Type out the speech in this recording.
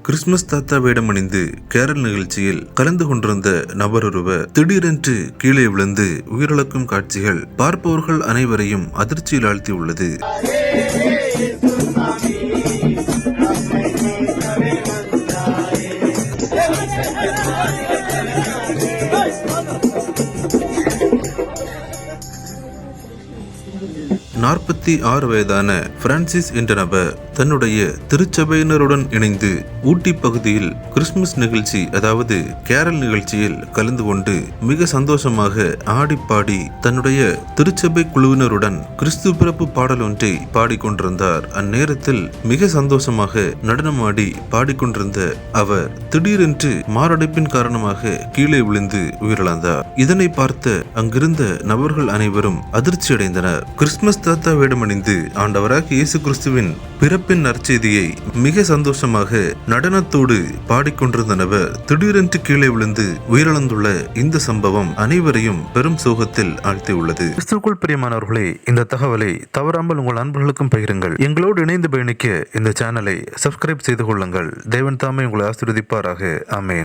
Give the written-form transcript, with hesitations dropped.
Christmas தாத்தா வேடமணிந்து carol நிகழ்ச்சியில் கலந்து கொண்டிருந்த நபரொருவர் திடீரென்று கீழே விழுந்து உயிரிழக்கும் காட்சிகள் பார்ப்பவர்கள் அனைவரையும் அதிர்ச்சியில் ஆழ்த்தியுள்ளது. நாற்பத்தி 6 வயதான பிரான்சிஸ் என்ற நபர் தன்னுடைய திருச்சபையினருடன் இணைந்து ஊட்டி பகுதியில் கிறிஸ்துமஸ் நிகழ்ச்சி அதாவது கேரல் நிகழ்ச்சியில் கலந்து கொண்டு மிக சந்தோஷமாக ஆடிப்பாடி தன்னுடைய திருச்சபை குழுவினருடன் கிறிஸ்து பிறப்பு பாடல் ஒன்றை பாடிக்கொண்டிருந்தார். அந்நேரத்தில் மிக சந்தோஷமாக நடனமாடி பாடிக்கொண்டிருந்த அவர் திடீரென்று மாரடைப்பின் காரணமாக கீழே விழுந்து உயிரிழந்தார். இதனை பார்த்த அங்கிருந்த நபர்கள் அனைவரும் அதிர்ச்சி அடைந்தனர். கிறிஸ்துமஸ் தாத்தா வேடமணிந்து ஆண்டவராக இயேசு கிறிஸ்துவின் பிறப்பின் நற்செய்தியை மிக சந்தோஷமாக நடனத்தோடு பாடிக்கொண்டிருந்த நபர் திடீரென்று கீழே விழுந்து உயிரிழந்துள்ள இந்த சம்பவம் அனைவரையும் பெரும் சோகத்தில் ஆழ்த்தியுள்ளது. கிறிஸ்துவுக்குள் பிரியமானவர்களே, இந்த தகவலை தவறாமல் உங்கள் நண்பர்களுக்கும் பகிருங்கள். எங்களோடு இணைந்து பயணிக்க இந்த சேனலை சப்ஸ்கிரைப் செய்து கொள்ளுங்கள். தேவன் தாமே உங்களை ஆசீர்வதிப்பாராக. ஆமென்.